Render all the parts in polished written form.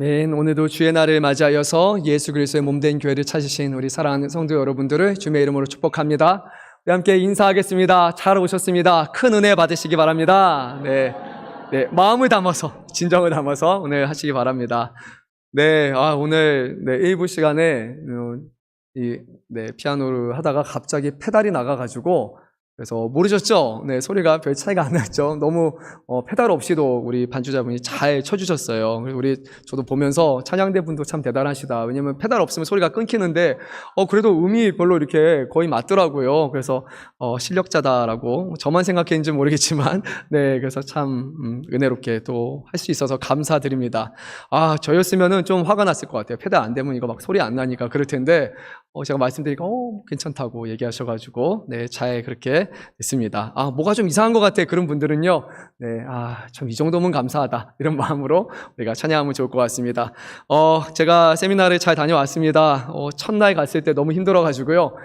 아멘. 오늘도 주의 날을 맞이하여서 예수 그리스도의 몸된 교회를 찾으신 우리 사랑하는 성도 여러분들을 주님의 이름으로 축복합니다. 우리 함께 인사하겠습니다. 잘 오셨습니다. 큰 은혜 받으시기 바랍니다. 네, 마음을 담아서, 진정을 담아서 오늘 하시기 바랍니다. 오늘 일부 시간에 피아노를 하다가 갑자기 페달이 나가가지고 그래서 모르셨죠? 소리가 별 차이가 안 났죠. 너무 페달 없이도 우리 반주자분이 잘 쳐주셨어요. 그래서 저도 보면서 찬양대 분도 참 대단하시다. 왜냐면 페달 없으면 소리가 끊기는데 그래도 음이 별로 이렇게 거의 맞더라고요. 그래서 실력자다라고 저만 생각했는지 모르겠지만 그래서 참 은혜롭게 또 할 수 있어서 감사드립니다. 저였으면은 좀 화가 났을 것 같아요. 페달 안 되면 이거 막 소리 안 나니까 그럴 텐데 제가 말씀드리니까 괜찮다고 얘기하셔가지고 잘 그렇게 됐습니다. 뭐가 좀 이상한 것 같아 그런 분들은요, 참 이 정도면 감사하다 이런 마음으로 우리가 찬양하면 좋을 것 같습니다. 제가 세미나를 잘 다녀왔습니다. 첫날 갔을 때 너무 힘들어가지고요,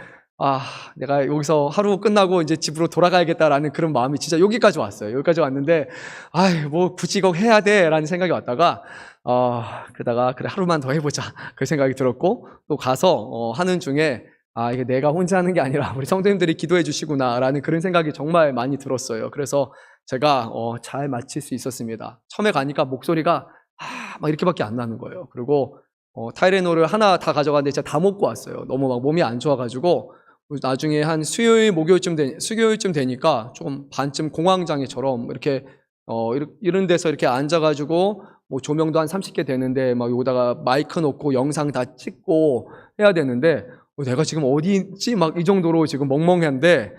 내가 여기서 하루 끝나고 이제 집으로 돌아가야겠다라는 그런 마음이 진짜 여기까지 왔어요. 여기까지 왔는데 뭐 굳이 이거 해야 돼 라는 생각이 왔다가 그러다가 그래 하루만 더 해보자 그 생각이 들었고, 또 가서 하는 중에 이게 내가 혼자 하는 게 아니라 우리 성도님들이 기도해 주시구나 라는 그런 생각이 정말 많이 들었어요. 그래서 제가 잘 마칠 수 있었습니다. 처음에 가니까 목소리가 막 이렇게밖에 안 나는 거예요. 그리고 타이레놀을 하나 다 가져갔는데 진짜 다 먹고 왔어요. 너무 막 몸이 안 좋아가지고. 나중에 한 수요일 목요일쯤 되니까 좀 반쯤 공황장애처럼 이렇게 이런 데서 이렇게 앉아가지고 뭐 조명도 한 30개 되는데 막 여기다가 마이크 놓고 영상 다 찍고 해야 되는데 내가 지금 어디 있지? 막 이 정도로 지금 멍멍한데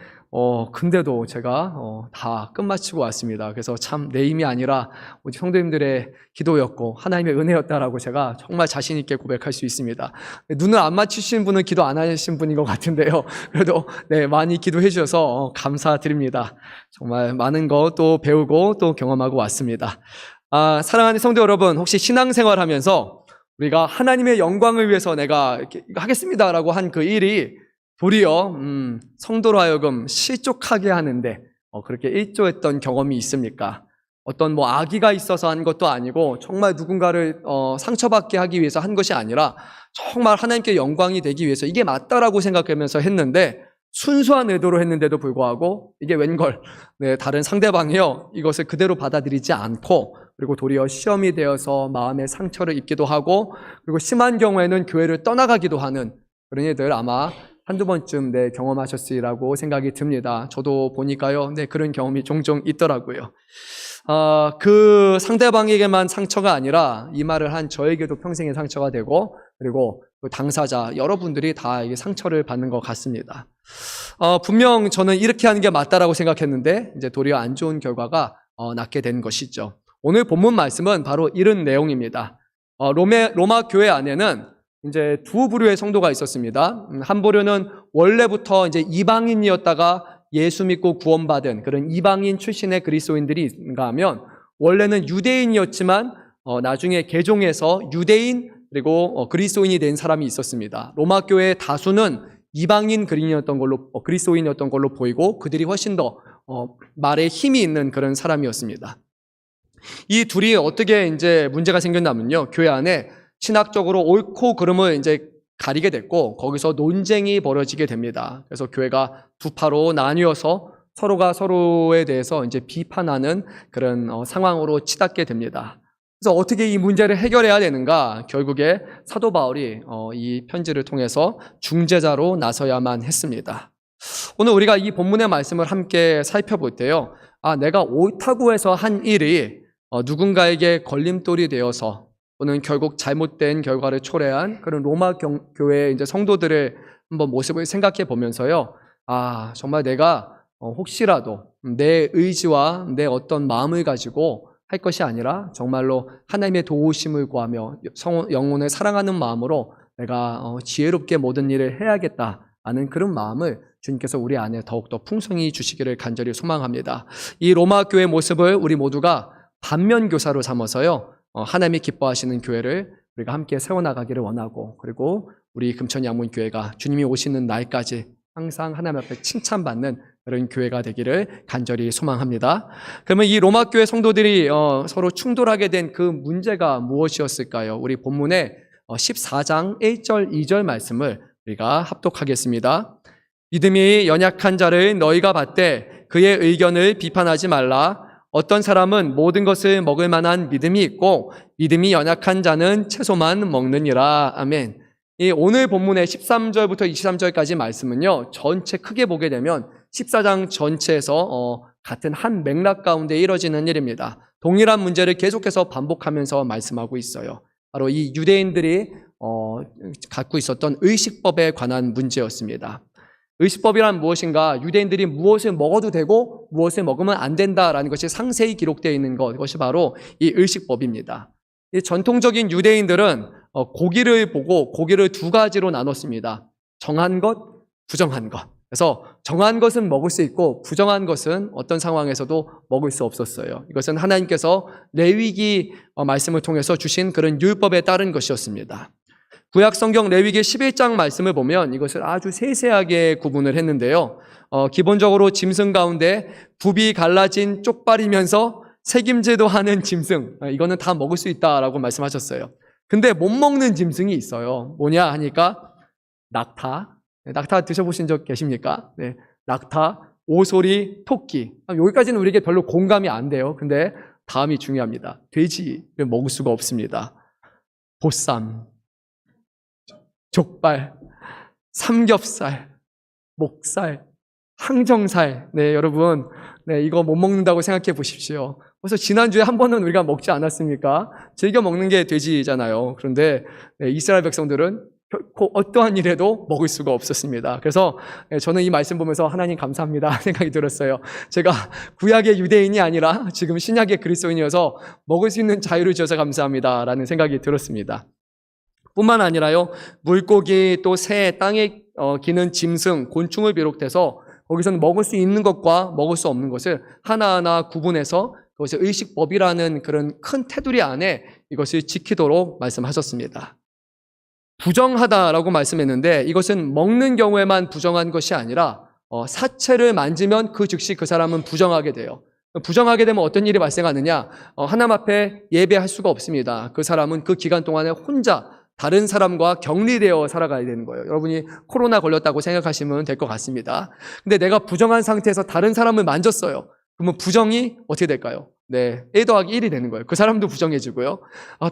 근데도 제가 다 끝마치고 왔습니다. 그래서 참 내 힘이 아니라 우리 성도님들의 기도였고 하나님의 은혜였다라고 제가 정말 자신 있게 고백할 수 있습니다. 눈을 안 맞추신 분은 기도 안 하신 분인 것 같은데요. 그래도 많이 기도해 주셔서 감사드립니다. 정말 많은 거 또 배우고 또 경험하고 왔습니다. 사랑하는 성도 여러분, 혹시 신앙생활 하면서 우리가 하나님의 영광을 위해서 내가 이렇게 하겠습니다라고 한 그 일이 도리어 성도로 하여금 실족하게 하는데 그렇게 일조했던 경험이 있습니까? 어떤 뭐 악의가 있어서 한 것도 아니고 정말 누군가를 상처받게 하기 위해서 한 것이 아니라 정말 하나님께 영광이 되기 위해서 이게 맞다라고 생각하면서 했는데 순수한 의도로 했는데도 불구하고 이게 웬걸 다른 상대방이요 이것을 그대로 받아들이지 않고, 그리고 도리어 시험이 되어서 마음의 상처를 입기도 하고, 그리고 심한 경우에는 교회를 떠나가기도 하는 그런 일들 아마 한두 번쯤 경험하셨으리라고 생각이 듭니다. 저도 보니까요 그런 경험이 종종 있더라고요. 그 상대방에게만 상처가 아니라 이 말을 한 저에게도 평생의 상처가 되고, 그리고 그 당사자 여러분들이 다 이게 상처를 받는 것 같습니다. 분명 저는 이렇게 하는 게 맞다라고 생각했는데 이제 도리어 안 좋은 결과가 낳게 된 것이죠. 오늘 본문 말씀은 바로 이런 내용입니다. 로마 교회 안에는 이제 두 부류의 성도가 있었습니다. 한 부류는 원래부터 이제 이방인이었다가 예수 믿고 구원받은 그런 이방인 출신의 그리스도인들인가 하면, 원래는 유대인이었지만 나중에 개종해서 유대인 그리고 그리스도인이 된 사람이 있었습니다. 로마 교회의 다수는 이방인 그리스도인이었던 걸로 보이고, 그들이 훨씬 더 말에 힘이 있는 그런 사람이었습니다. 이 둘이 어떻게 이제 문제가 생겼냐면요, 교회 안에 신학적으로 옳고 그름을 이제 가리게 됐고, 거기서 논쟁이 벌어지게 됩니다. 그래서 교회가 두 파로 나뉘어서 서로가 서로에 대해서 이제 비판하는 그런 상황으로 치닫게 됩니다. 그래서 어떻게 이 문제를 해결해야 되는가? 결국에 사도 바울이 이 편지를 통해서 중재자로 나서야만 했습니다. 오늘 우리가 이 본문의 말씀을 함께 살펴볼 때요, 내가 옳다고 해서 한 일이 누군가에게 걸림돌이 되어서 또는 결국 잘못된 결과를 초래한 그런 로마 교회의 이제 성도들의 한번 모습을 생각해 보면서요, 정말 내가 혹시라도 내 의지와 내 어떤 마음을 가지고 할 것이 아니라 정말로 하나님의 도우심을 구하며 영혼을 사랑하는 마음으로 내가 지혜롭게 모든 일을 해야겠다라는 그런 마음을 주님께서 우리 안에 더욱더 풍성히 주시기를 간절히 소망합니다. 이 로마 교회의 모습을 우리 모두가 반면교사로 삼아서요, 하나님이 기뻐하시는 교회를 우리가 함께 세워나가기를 원하고, 그리고 우리 금천 양문교회가 주님이 오시는 날까지 항상 하나님 앞에 칭찬받는 그런 교회가 되기를 간절히 소망합니다. 그러면 이 로마 교회 성도들이 서로 충돌하게 된 그 문제가 무엇이었을까요? 우리 본문의 14장 1절 2절 말씀을 우리가 합독하겠습니다. 믿음이 연약한 자를 너희가 받되 그의 의견을 비판하지 말라. 어떤 사람은 모든 것을 먹을 만한 믿음이 있고 믿음이 연약한 자는 채소만 먹느니라. 아멘. 이 오늘 본문의 13절부터 23절까지 말씀은요, 전체 크게 보게 되면 14장 전체에서 같은 한 맥락 가운데 이뤄지는 일입니다. 동일한 문제를 계속해서 반복하면서 말씀하고 있어요. 바로 이 유대인들이 갖고 있었던 의식법에 관한 문제였습니다. 의식법이란 무엇인가? 유대인들이 무엇을 먹어도 되고 무엇을 먹으면 안 된다라는 것이 상세히 기록되어 있는 것, 그것이 바로 이 의식법입니다. 이 전통적인 유대인들은 고기를 보고 고기를 두 가지로 나눴습니다. 정한 것, 부정한 것. 그래서 정한 것은 먹을 수 있고 부정한 것은 어떤 상황에서도 먹을 수 없었어요. 이것은 하나님께서 레위기 말씀을 통해서 주신 그런 율법에 따른 것이었습니다. 구약 성경 레위기 11장 말씀을 보면 이것을 아주 세세하게 구분을 했는데요. 기본적으로 짐승 가운데 굽이 갈라진 쪽발이면서 새김질도 하는 짐승, 이거는 다 먹을 수 있다라고 말씀하셨어요. 근데 못 먹는 짐승이 있어요. 뭐냐 하니까 낙타. 낙타 드셔보신 적 계십니까? 네, 낙타, 오소리, 토끼. 여기까지는 우리에게 별로 공감이 안 돼요. 근데 다음이 중요합니다. 돼지를 먹을 수가 없습니다. 보쌈, 족발, 삼겹살, 목살, 항정살. 네, 여러분, 네, 이거 못 먹는다고 생각해 보십시오. 그래서 지난주에 한 번은 우리가 먹지 않았습니까? 즐겨 먹는 게 돼지잖아요. 그런데 네, 이스라엘 백성들은 결코 어떠한 일에도 먹을 수가 없었습니다. 그래서 저는 이 말씀 보면서 하나님 감사합니다 생각이 들었어요. 제가 구약의 유대인이 아니라 지금 신약의 그리스도인이어서 먹을 수 있는 자유를 주셔서 감사합니다라는 생각이 들었습니다. 뿐만 아니라요, 물고기, 또 새, 땅에 기는 짐승, 곤충을 비롯해서 거기서는 먹을 수 있는 것과 먹을 수 없는 것을 하나하나 구분해서 그것을 의식법이라는 그런 큰 테두리 안에 이것을 지키도록 말씀하셨습니다. 부정하다라고 말씀했는데 이것은 먹는 경우에만 부정한 것이 아니라 사체를 만지면 그 즉시 그 사람은 부정하게 돼요. 부정하게 되면 어떤 일이 발생하느냐? 하나님 앞에 예배할 수가 없습니다. 그 사람은 그 기간 동안에 혼자 다른 사람과 격리되어 살아가야 되는 거예요. 여러분이 코로나 걸렸다고 생각하시면 될 것 같습니다. 근데 내가 부정한 상태에서 다른 사람을 만졌어요. 그러면 부정이 어떻게 될까요? 네, 1 더하기 1이 되는 거예요. 그 사람도 부정해지고요.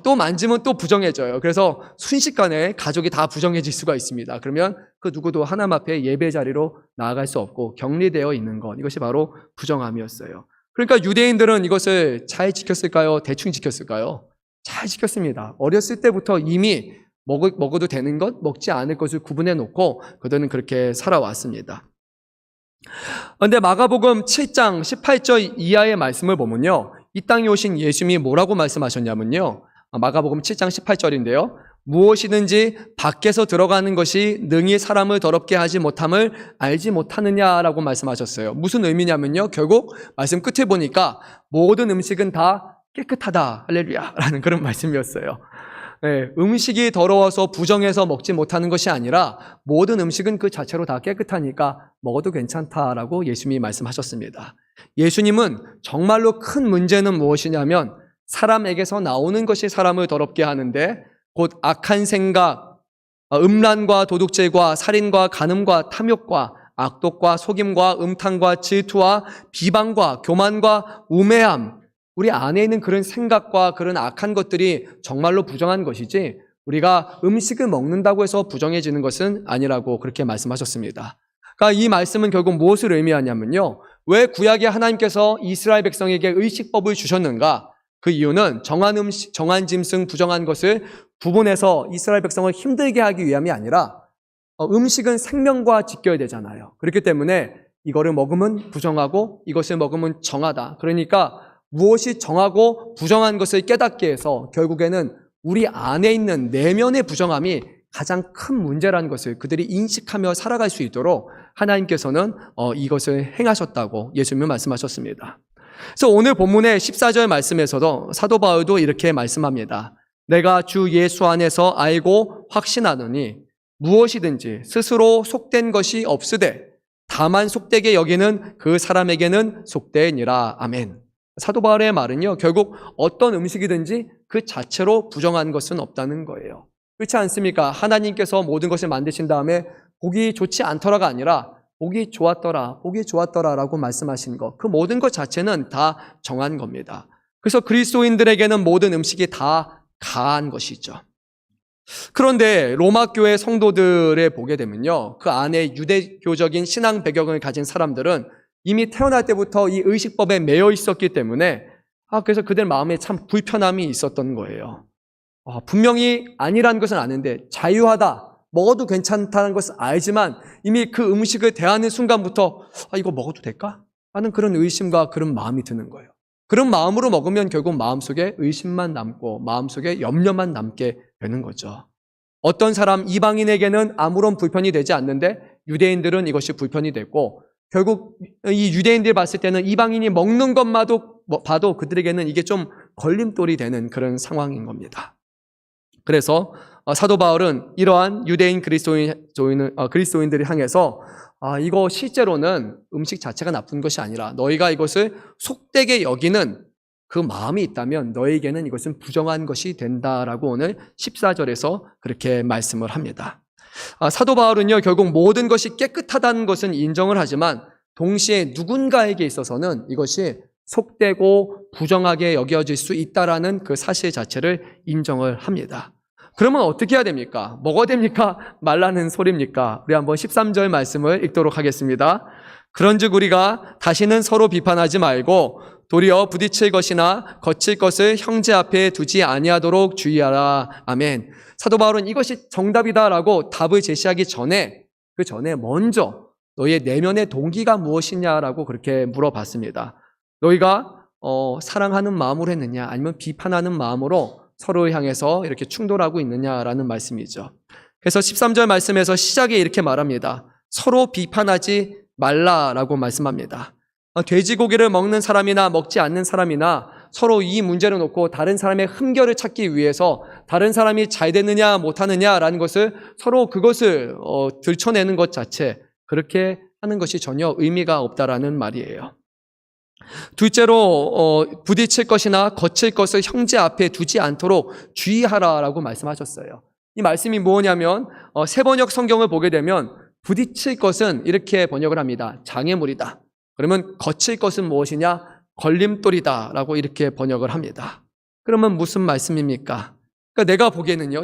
또 만지면 또 부정해져요. 그래서 순식간에 가족이 다 부정해질 수가 있습니다. 그러면 그 누구도 하나님 앞에 예배 자리로 나아갈 수 없고 격리되어 있는 것, 이것이 바로 부정함이었어요. 그러니까 유대인들은 이것을 잘 지켰을까요? 대충 지켰을까요? 잘 지켰습니다. 어렸을 때부터 이미 먹어도 되는 것, 먹지 않을 것을 구분해 놓고 그들은 그렇게 살아왔습니다. 그런데 마가복음 7장 18절 이하의 말씀을 보면요, 이 땅에 오신 예수님이 뭐라고 말씀하셨냐면요, 마가복음 7장 18절인데요, 무엇이든지 밖에서 들어가는 것이 능히 사람을 더럽게 하지 못함을 알지 못하느냐라고 말씀하셨어요. 무슨 의미냐면요, 결국 말씀 끝에 보니까 모든 음식은 다 깨끗하다, 할렐루야 라는 그런 말씀이었어요. 네, 음식이 더러워서 부정해서 먹지 못하는 것이 아니라 모든 음식은 그 자체로 다 깨끗하니까 먹어도 괜찮다라고 예수님이 말씀하셨습니다. 예수님은 정말로 큰 문제는 무엇이냐면 사람에게서 나오는 것이 사람을 더럽게 하는데 곧 악한 생각, 음란과 도둑질과 살인과 간음과 탐욕과 악독과 속임과 음탕과 질투와 비방과 교만과 우매함, 우리 안에 있는 그런 생각과 그런 악한 것들이 정말로 부정한 것이지 우리가 음식을 먹는다고 해서 부정해지는 것은 아니라고 그렇게 말씀하셨습니다. 그러니까 이 말씀은 결국 무엇을 의미하냐면요, 왜 구약의 하나님께서 이스라엘 백성에게 의식법을 주셨는가? 그 이유는 정한 음식, 정한 짐승, 부정한 것을 구분해서 이스라엘 백성을 힘들게 하기 위함이 아니라 음식은 생명과 지켜야 되잖아요. 그렇기 때문에 이거를 먹으면 부정하고 이것을 먹으면 정하다. 그러니까 무엇이 정하고 부정한 것을 깨닫게 해서 결국에는 우리 안에 있는 내면의 부정함이 가장 큰 문제라는 것을 그들이 인식하며 살아갈 수 있도록 하나님께서는 이것을 행하셨다고 예수님은 말씀하셨습니다. 그래서 오늘 본문의 14절 말씀에서도 사도 바울도 이렇게 말씀합니다. 내가 주 예수 안에서 알고 확신하노니 무엇이든지 스스로 속된 것이 없으되 다만 속되게 여기는 그 사람에게는 속되니라. 아멘. 사도 바울의 말은요, 결국 어떤 음식이든지 그 자체로 부정한 것은 없다는 거예요. 그렇지 않습니까? 하나님께서 모든 것을 만드신 다음에 보기 좋지 않더라가 아니라 보기 좋았더라 라고 말씀하신 것, 그 모든 것 자체는 다 정한 겁니다. 그래서 그리스도인들에게는 모든 음식이 다 가한 것이죠. 그런데 로마 교회 성도들에 보게 되면요, 그 안에 유대교적인 신앙 배경을 가진 사람들은 이미 태어날 때부터 이 의식법에 매여 있었기 때문에 그래서 그들 마음에 참 불편함이 있었던 거예요. 분명히 아니라는 것은 아는데 자유하다, 먹어도 괜찮다는 것을 알지만 이미 그 음식을 대하는 순간부터 이거 먹어도 될까? 하는 그런 의심과 그런 마음이 드는 거예요. 그런 마음으로 먹으면 결국 마음속에 의심만 남고 마음속에 염려만 남게 되는 거죠. 어떤 사람 이방인에게는 아무런 불편이 되지 않는데 유대인들은 이것이 불편이 됐고, 결국 이 유대인들이 봤을 때는 이방인이 먹는 것만 봐도 그들에게는 이게 좀 걸림돌이 되는 그런 상황인 겁니다. 그래서 사도 바울은 이러한 유대인 그리스도인들을 향해서 이거 실제로는 음식 자체가 나쁜 것이 아니라 너희가 이것을 속되게 여기는 그 마음이 있다면 너희에게는 이것은 부정한 것이 된다라고 오늘 14절에서 그렇게 말씀을 합니다. 사도 바울은요, 결국 모든 것이 깨끗하다는 것은 인정을 하지만 동시에 누군가에게 있어서는 이것이 속되고 부정하게 여겨질 수 있다라는 그 사실 자체를 인정을 합니다. 그러면 어떻게 해야 됩니까? 먹어야 됩니까? 말라는 소리입니까? 우리 한번 13절 말씀을 읽도록 하겠습니다. 그런즉 우리가 다시는 서로 비판하지 말고 도리어 부딪힐 것이나 거칠 것을 형제 앞에 두지 아니하도록 주의하라. 아멘. 사도 바울은 이것이 정답이다라고 답을 제시하기 전에, 그 전에 먼저 너희의 내면의 동기가 무엇이냐라고 그렇게 물어봤습니다. 너희가 사랑하는 마음으로 했느냐, 아니면 비판하는 마음으로 서로를 향해서 이렇게 충돌하고 있느냐라는 말씀이죠. 그래서 13절 말씀에서 시작에 이렇게 말합니다. 서로 비판하지 말라라고 말씀합니다. 돼지고기를 먹는 사람이나 먹지 않는 사람이나 서로 이 문제를 놓고 다른 사람의 흠결을 찾기 위해서 다른 사람이 잘 됐느냐 못하느냐라는 것을 서로 그것을 들춰내는 것 자체, 그렇게 하는 것이 전혀 의미가 없다라는 말이에요. 둘째로 부딪힐 것이나 거칠 것을 형제 앞에 두지 않도록 주의하라라고 말씀하셨어요. 이 말씀이 뭐냐면 세번역 성경을 보게 되면 부딪힐 것은 이렇게 번역을 합니다. 장애물이다. 그러면 거칠 것은 무엇이냐? 걸림돌이다 라고 이렇게 번역을 합니다. 그러면 무슨 말씀입니까? 그러니까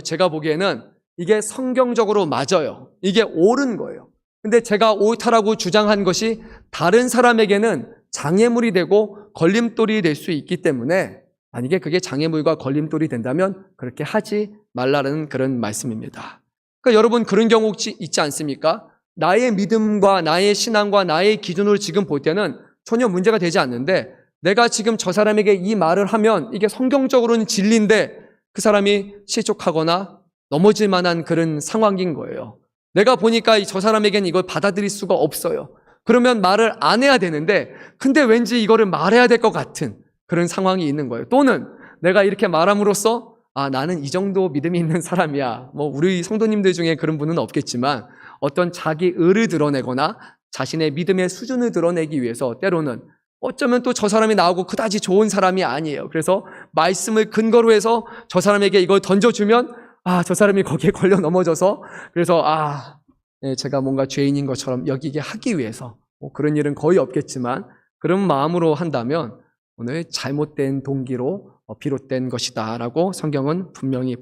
제가 보기에는 이게 성경적으로 맞아요. 이게 옳은 거예요. 근데 제가 옳다라고 주장한 것이 다른 사람에게는 장애물이 되고 걸림돌이 될 수 있기 때문에, 만약에 그게 장애물과 걸림돌이 된다면 그렇게 하지 말라는 그런 말씀입니다. 그러니까 여러분, 그런 경우 있지 않습니까? 나의 믿음과 나의 신앙과 나의 기준으로 지금 볼 때는 전혀 문제가 되지 않는데, 내가 지금 저 사람에게 이 말을 하면 이게 성경적으로는 진리인데 그 사람이 실족하거나 넘어질 만한 그런 상황인 거예요. 내가 보니까 저 사람에게는 이걸 받아들일 수가 없어요. 그러면 말을 안 해야 되는데, 근데 왠지 이거를 말해야 될 것 같은 그런 상황이 있는 거예요. 또는 내가 이렇게 말함으로써 나는 이 정도 믿음이 있는 사람이야. 우리 성도님들 중에 그런 분은 없겠지만 어떤 자기 의를 드러내거나 자신의 믿음의 수준을 드러내기 위해서 때로는 어쩌면 또 저 사람이 나오고 그다지 좋은 사람이 아니에요. 그래서 말씀을 근거로 해서 저 사람에게 이걸 던져주면 저 사람이 거기에 걸려 넘어져서 그래서 제가 뭔가 죄인인 것처럼 여기게 하기 위해서, 그런 일은 거의 없겠지만 그런 마음으로 한다면 오늘 잘못된 동기로 비롯된 것이다 라고 성경은 분명히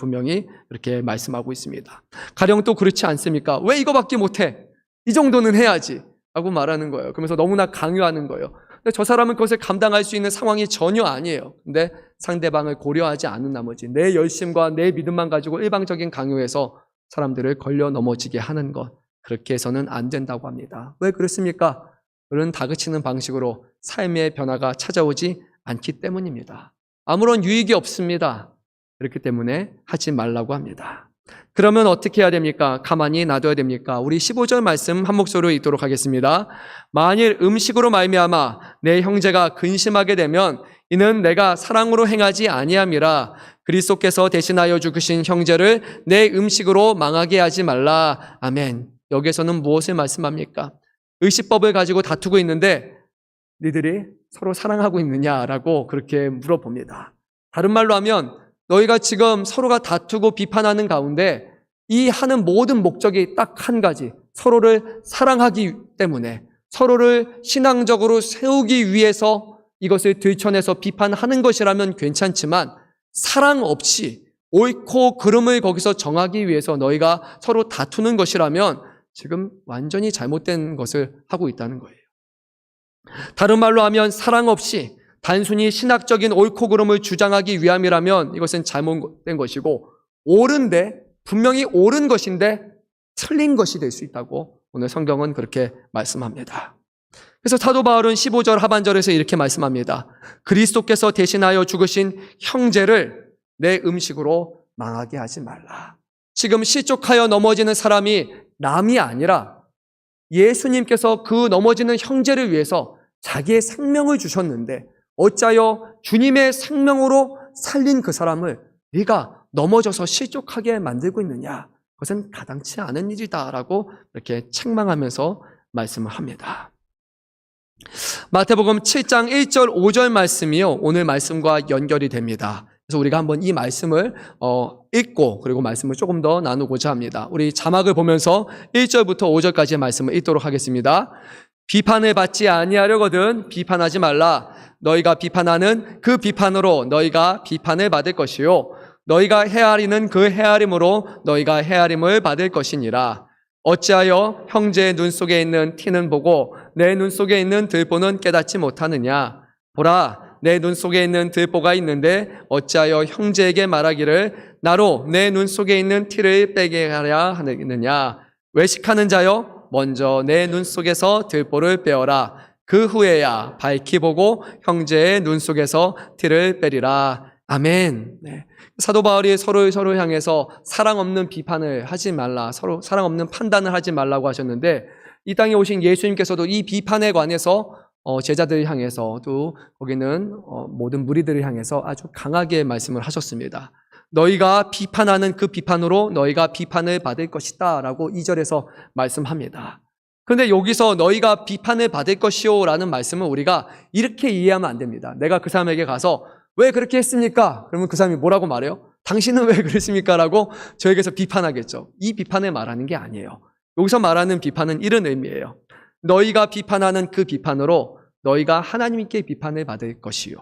이렇게 말씀하고 있습니다. 가령 또 그렇지 않습니까? 왜 이거밖에 못해? 이 정도는 해야지 라고 말하는 거예요. 그러면서 너무나 강요하는 거예요. 근데 저 사람은 그것을 감당할 수 있는 상황이 전혀 아니에요. 근데 상대방을 고려하지 않는 나머지 내 열심과 내 믿음만 가지고 일방적인 강요해서 사람들을 걸려 넘어지게 하는 것, 그렇게 해서는 안 된다고 합니다. 왜 그렇습니까? 그런 다그치는 방식으로 삶의 변화가 찾아오지 않기 때문입니다. 아무런 유익이 없습니다. 그렇기 때문에 하지 말라고 합니다. 그러면 어떻게 해야 됩니까? 가만히 놔둬야 됩니까? 우리 15절 말씀 한 목소리로 읽도록 하겠습니다. 만일 음식으로 말미암아 내 형제가 근심하게 되면 이는 내가 사랑으로 행하지 아니함이라. 그리스도께서 대신하여 죽으신 형제를 내 음식으로 망하게 하지 말라. 아멘. 여기에서는 무엇을 말씀합니까? 의식법을 가지고 다투고 있는데 너희들이 서로 사랑하고 있느냐라고 그렇게 물어봅니다. 다른 말로 하면 너희가 지금 서로가 다투고 비판하는 가운데 이 하는 모든 목적이 딱 한 가지, 서로를 사랑하기 때문에, 서로를 신앙적으로 세우기 위해서 이것을 들춰내서 비판하는 것이라면 괜찮지만 사랑 없이 옳고 그름을 거기서 정하기 위해서 너희가 서로 다투는 것이라면 지금 완전히 잘못된 것을 하고 있다는 거예요. 다른 말로 하면 사랑 없이 단순히 신학적인 옳고 그름을 주장하기 위함이라면 이것은 잘못된 것이고, 옳은데, 분명히 옳은 것인데 틀린 것이 될 수 있다고 오늘 성경은 그렇게 말씀합니다. 그래서 사도 바울은 15절 하반절에서 이렇게 말씀합니다. 그리스도께서 대신하여 죽으신 형제를 내 음식으로 망하게 하지 말라. 지금 실족하여 넘어지는 사람이 남이 아니라 예수님께서 그 넘어지는 형제를 위해서 자기의 생명을 주셨는데 어찌하여 주님의 생명으로 살린 그 사람을 네가 넘어져서 실족하게 만들고 있느냐? 그것은 가당치 않은 일이다라고 이렇게 책망하면서 말씀을 합니다. 마태복음 7장 1절 5절 말씀이요, 오늘 말씀과 연결이 됩니다. 그래서 우리가 한번 이 말씀을 읽고 그리고 말씀을 조금 더 나누고자 합니다. 우리 자막을 보면서 1절부터 5절까지의 말씀을 읽도록 하겠습니다. 비판을 받지 아니하려거든 비판하지 말라. 너희가 비판하는 그 비판으로 너희가 비판을 받을 것이요 너희가 헤아리는 그 헤아림으로 너희가 헤아림을 받을 것이니라. 어찌하여 형제의 눈 속에 있는 티는 보고 내 눈 속에 있는 들보는 깨닫지 못하느냐? 보라, 내 눈 속에 있는 들보가 있는데 어찌하여 형제에게 말하기를 나로 내 눈 속에 있는 티를 빼게 하려 하느냐? 외식하는 자여, 먼저 내 눈 속에서 들보를 빼어라. 그 후에야 밝히 보고 형제의 눈 속에서 티를 빼리라. 아멘. 네. 사도 바울이 서로 향해서 사랑 없는 비판을 하지 말라, 서로 사랑 없는 판단을 하지 말라고 하셨는데, 이 땅에 오신 예수님께서도 이 비판에 관해서 제자들을 향해서 또 거기는 모든 무리들을 향해서 아주 강하게 말씀을 하셨습니다. 너희가 비판하는 그 비판으로 너희가 비판을 받을 것이다 라고 2절에서 말씀합니다. 그런데 여기서 너희가 비판을 받을 것이요 라는 말씀은 우리가 이렇게 이해하면 안 됩니다. 내가 그 사람에게 가서 왜 그렇게 했습니까? 그러면 그 사람이 뭐라고 말해요? 당신은 왜 그랬습니까? 라고 저에게서 비판하겠죠. 이 비판을 말하는 게 아니에요. 여기서 말하는 비판은 이런 의미예요. 너희가 비판하는 그 비판으로 너희가 하나님께 비판을 받을 것이요.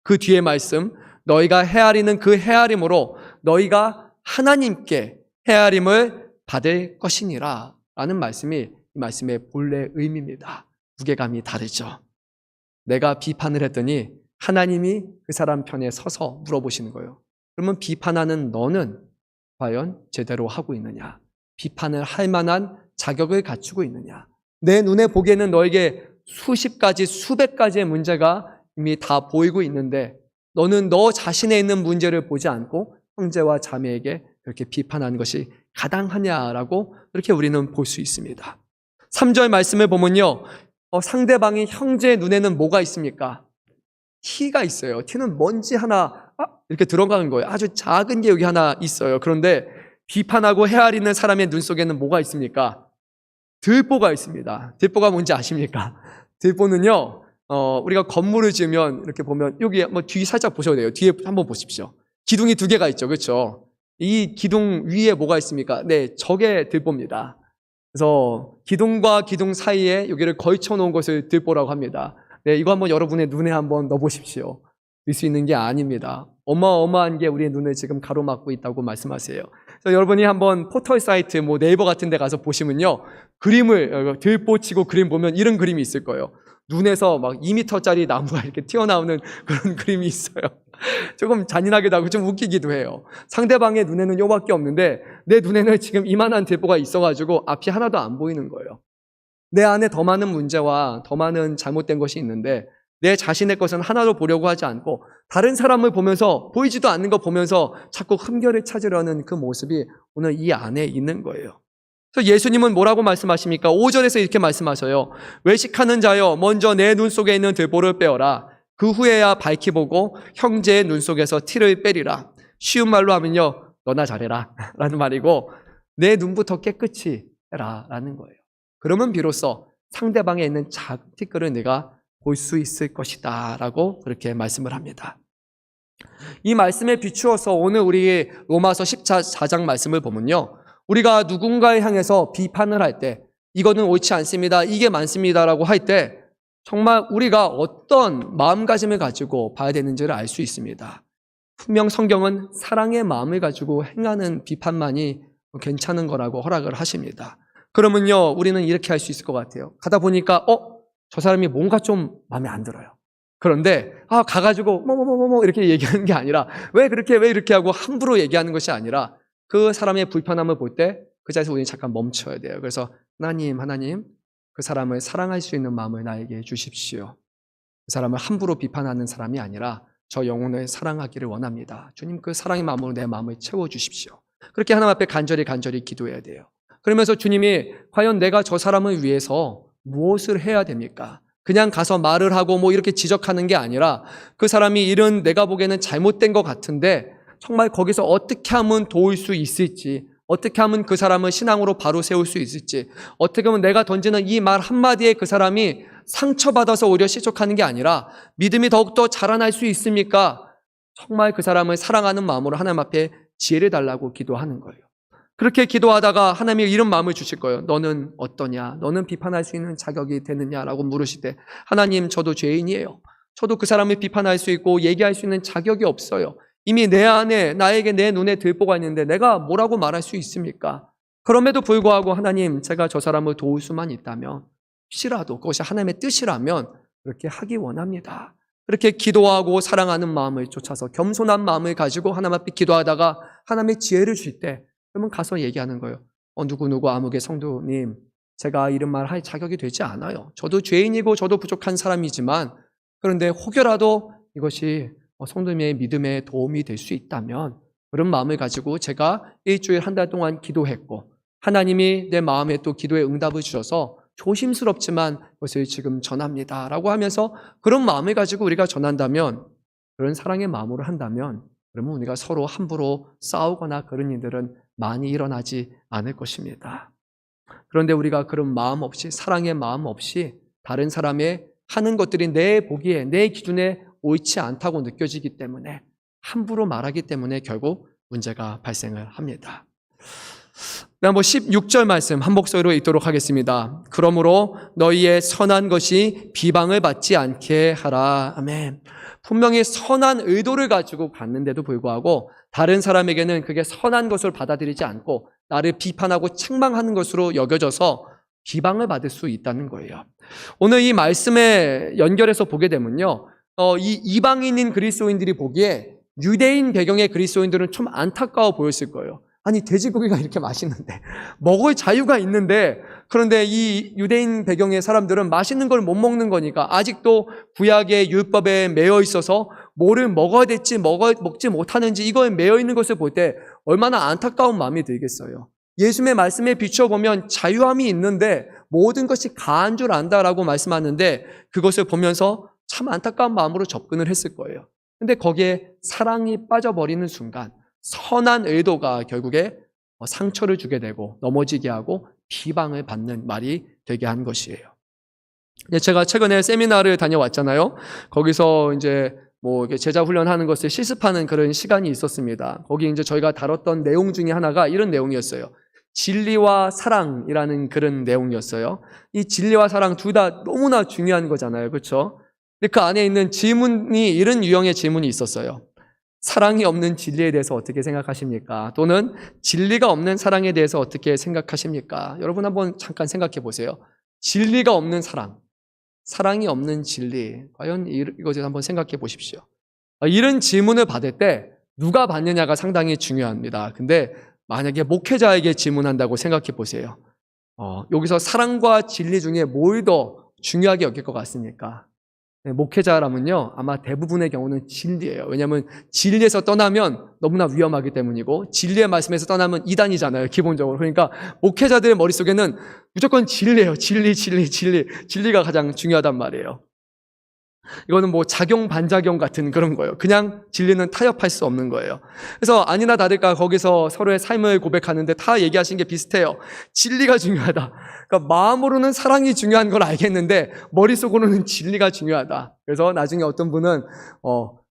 그 뒤에 말씀, 너희가 헤아리는 그 헤아림으로 너희가 하나님께 헤아림을 받을 것이니라 라는 말씀이 이 말씀의 본래 의미입니다. 무게감이 다르죠. 내가 비판을 했더니 하나님이 그 사람 편에 서서 물어보시는 거예요. 그러면 비판하는 너는 과연 제대로 하고 있느냐? 비판을 할 만한 자격을 갖추고 있느냐? 내 눈에 보기에는 너에게 수십 가지, 수백 가지의 문제가 이미 다 보이고 있는데 너는 너 자신에 있는 문제를 보지 않고 형제와 자매에게 그렇게 비판하는 것이 가당하냐라고 그렇게 우리는 볼 수 있습니다. 3절 말씀을 보면요, 상대방이 형제의 눈에는 뭐가 있습니까? 티가 있어요. 티는 먼지 하나 이렇게 들어가는 거예요. 아주 작은 게 여기 하나 있어요. 그런데 비판하고 헤아리는 사람의 눈 속에는 뭐가 있습니까? 들보가 있습니다. 들보가 뭔지 아십니까? 들보는요, 우리가 건물을 지으면 이렇게 보면 여기 뒤 살짝 보셔도 돼요. 뒤에 한번 보십시오. 기둥이 2개가 있죠. 그렇죠? 이 기둥 위에 뭐가 있습니까? 네, 저게 들보입니다. 그래서 기둥과 기둥 사이에 여기를 걸쳐 놓은 것을 들보라고 합니다. 네, 이거 한번 여러분의 눈에 한번 넣어보십시오. 볼 수 있는 게 아닙니다. 어마어마한 게 우리의 눈을 지금 가로막고 있다고 말씀하세요. 그래서 여러분이 한번 포털 사이트, 네이버 같은 데 가서 보시면요, 그림을, 들보치고 그림 보면 이런 그림이 있을 거예요. 눈에서 막 2m짜리 나무가 이렇게 튀어나오는 그런 그림이 있어요. 조금 잔인하기도 하고 좀 웃기기도 해요. 상대방의 눈에는 요밖에 없는데 내 눈에는 지금 이만한 들보가 있어가지고 앞이 하나도 안 보이는 거예요. 내 안에 더 많은 문제와 더 많은 잘못된 것이 있는데 내 자신의 것은 하나도 보려고 하지 않고 다른 사람을 보면서 보이지도 않는 거 보면서 자꾸 흠결을 찾으려는 그 모습이 오늘 이 안에 있는 거예요. 그래서 예수님은 뭐라고 말씀하십니까? 5절에서 이렇게 말씀하셔요. 외식하는 자여, 먼저 내 눈 속에 있는 들보를 빼어라. 그 후에야 밝히 보고 형제의 눈 속에서 티를 빼리라. 쉬운 말로 하면요, 너나 잘해라 라는 말이고 내 눈부터 깨끗이 해라 라는 거예요. 그러면 비로소 상대방에 있는 작은 티끌을 내가 볼 수 있을 것이다 라고 그렇게 말씀을 합니다. 이 말씀에 비추어서 오늘 우리 로마서 14장 말씀을 보면요, 우리가 누군가를 향해서 비판을 할 때 이거는 옳지 않습니다, 이게 많습니다라고 할 때 정말 우리가 어떤 마음가짐을 가지고 봐야 되는지를 알 수 있습니다. 분명 성경은 사랑의 마음을 가지고 행하는 비판만이 괜찮은 거라고 허락을 하십니다. 그러면요, 우리는 이렇게 할 수 있을 것 같아요. 가다 보니까 저 사람이 뭔가 좀 마음에 안 들어요. 그런데 가가지고 이렇게 얘기하는 게 아니라 왜 이렇게 하고 함부로 얘기하는 것이 아니라 그 사람의 불편함을 볼 때 그 자리에서 우리는 잠깐 멈춰야 돼요. 그래서 하나님 그 사람을 사랑할 수 있는 마음을 나에게 주십시오. 그 사람을 함부로 비판하는 사람이 아니라 저 영혼을 사랑하기를 원합니다. 주님, 그 사랑의 마음으로 내 마음을 채워주십시오. 그렇게 하나님 앞에 간절히 기도해야 돼요. 그러면서 주님이 과연 내가 저 사람을 위해서 무엇을 해야 됩니까? 그냥 가서 말을 하고 이렇게 지적하는 게 아니라 그 사람이 이런 내가 보기에는 잘못된 것 같은데 정말 거기서 어떻게 하면 도울 수 있을지, 어떻게 하면 그 사람을 신앙으로 바로 세울 수 있을지, 어떻게 하면 내가 던지는 이 말 한마디에 그 사람이 상처받아서 오히려 실족하는 게 아니라 믿음이 더욱더 자라날 수 있습니까? 정말 그 사람을 사랑하는 마음으로 하나님 앞에 지혜를 달라고 기도하는 거예요. 그렇게 기도하다가 하나님이 이런 마음을 주실 거예요. 너는 어떠냐? 너는 비판할 수 있는 자격이 되느냐라고 물으실 때, 하나님, 저도 죄인이에요. 저도 그 사람을 비판할 수 있고 얘기할 수 있는 자격이 없어요. 이미 내 안에 나에게 내 눈에 들보가 있는데 내가 뭐라고 말할 수 있습니까? 그럼에도 불구하고 하나님, 제가 저 사람을 도울 수만 있다면, 혹시라도 그것이 하나님의 뜻이라면 그렇게 하기 원합니다. 그렇게 기도하고 사랑하는 마음을 쫓아서 겸손한 마음을 가지고 하나님 앞에 기도하다가 하나님의 지혜를 줄 때, 그러면 가서 얘기하는 거예요. 누구 아무개 성도님, 제가 이런 말 할 자격이 되지 않아요. 저도 죄인이고 저도 부족한 사람이지만, 그런데 혹여라도 이것이 성도님의 믿음에 도움이 될 수 있다면 그런 마음을 가지고 제가 일주일 한 달 동안 기도했고 하나님이 내 마음에 또 기도의 응답을 주셔서 조심스럽지만 그것을 지금 전합니다 라고 하면서 그런 마음을 가지고 우리가 전한다면, 그런 사랑의 마음으로 한다면, 그러면 우리가 서로 함부로 싸우거나 그런 일들은 많이 일어나지 않을 것입니다. 그런데 우리가 그런 마음 없이, 사랑의 마음 없이 다른 사람의 하는 것들이 내 보기에, 내 기준에 옳지 않다고 느껴지기 때문에, 함부로 말하기 때문에 결국 문제가 발생을 합니다. 한번 16절 말씀 한 목소리로 읽도록 하겠습니다. 그러므로 너희의 선한 것이 비방을 받지 않게 하라. 아멘. 분명히 선한 의도를 가지고 갔는데도 불구하고 다른 사람에게는 그게 선한 것을 받아들이지 않고 나를 비판하고 책망하는 것으로 여겨져서 비방을 받을 수 있다는 거예요. 오늘 이 말씀에 연결해서 보게 되면요, 이 이방인인 그리스도인들이 보기에 유대인 배경의 그리스도인들은 좀 안타까워 보였을 거예요. 아니, 돼지고기가 이렇게 맛있는데, 먹을 자유가 있는데, 그런데 이 유대인 배경의 사람들은 맛있는 걸 못 먹는 거니까 아직도 구약의 율법에 매여 있어서 뭐를 먹어야 될지 먹지 못하는지 이거에 매여 있는 것을 볼 때 얼마나 안타까운 마음이 들겠어요. 예수님의 말씀에 비춰보면 자유함이 있는데 모든 것이 가한 줄 안다라고 말씀하는데, 그것을 보면서 참 안타까운 마음으로 접근을 했을 거예요. 근데 거기에 사랑이 빠져버리는 순간 선한 의도가 결국에 상처를 주게 되고 넘어지게 하고 비방을 받는 말이 되게 한 것이에요. 제가 최근에 세미나를 다녀왔잖아요. 거기서 이제 제자 훈련하는 것을 실습하는 그런 시간이 있었습니다. 거기 이제 저희가 다뤘던 내용 중에 하나가 이런 내용이었어요. 진리와 사랑이라는 그런 내용이었어요. 이 진리와 사랑 둘 다 너무나 중요한 거잖아요. 그렇죠? 근데 그 안에 있는 질문이 이런 유형의 질문이 있었어요. 사랑이 없는 진리에 대해서 어떻게 생각하십니까? 또는 진리가 없는 사랑에 대해서 어떻게 생각하십니까? 여러분 한번 잠깐 생각해 보세요. 진리가 없는 사랑, 사랑이 없는 진리, 과연 이것을 한번 생각해 보십시오. 이런 질문을 받을 때 누가 받느냐가 상당히 중요합니다. 근데 만약에 목회자에게 질문한다고 생각해 보세요. 여기서 사랑과 진리 중에 뭘 더 중요하게 여길 것 같습니까? 네, 목회자라면요, 아마 대부분의 경우는 진리예요. 왜냐하면 진리에서 떠나면 너무나 위험하기 때문이고, 진리의 말씀에서 떠나면 이단이잖아요, 기본적으로. 그러니까 목회자들의 머릿속에는 무조건 진리예요. 진리가 가장 중요하단 말이에요. 이거는 뭐 작용 반작용 같은 그런 거예요. 그냥 진리는 타협할 수 없는 거예요. 그래서 아니나 다를까 거기서 서로의 삶을 고백하는데 다 얘기하신 게 비슷해요. 진리가 중요하다. 그러니까 마음으로는 사랑이 중요한 걸 알겠는데 머릿속으로는 진리가 중요하다. 그래서 나중에 어떤 분은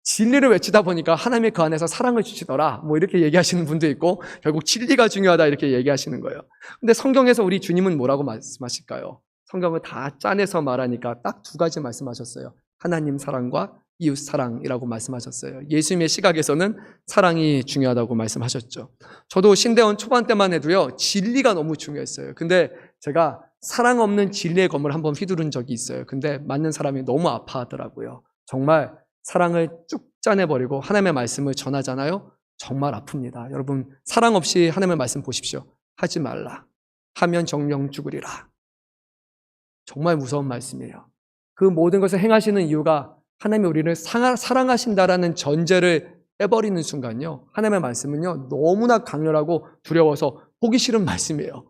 진리를 외치다 보니까 하나님이 그 안에서 사랑을 주시더라. 뭐 이렇게 얘기하시는 분도 있고 결국 진리가 중요하다 이렇게 얘기하시는 거예요. 근데 성경에서 우리 주님은 뭐라고 말씀하실까요? 성경을 다 짜내서 말하니까 딱 두 가지 말씀하셨어요. 하나님 사랑과 이웃 사랑이라고 말씀하셨어요. 예수님의 시각에서는 사랑이 중요하다고 말씀하셨죠. 저도 신대원 초반 때만 해도요, 진리가 너무 중요했어요. 근데 제가 사랑 없는 진리의 검을 한번 휘두른 적이 있어요. 근데 맞는 사람이 너무 아파하더라고요. 정말 사랑을 쭉 짜내버리고 하나님의 말씀을 전하잖아요. 정말 아픕니다. 여러분, 사랑 없이 하나님의 말씀 보십시오. 하지 말라. 하면 정령 죽으리라. 정말 무서운 말씀이에요. 그 모든 것을 행하시는 이유가 하나님이 우리를 사랑하신다라는 전제를 빼버리는 순간요, 하나님의 말씀은요 너무나 강렬하고 두려워서 보기 싫은 말씀이에요.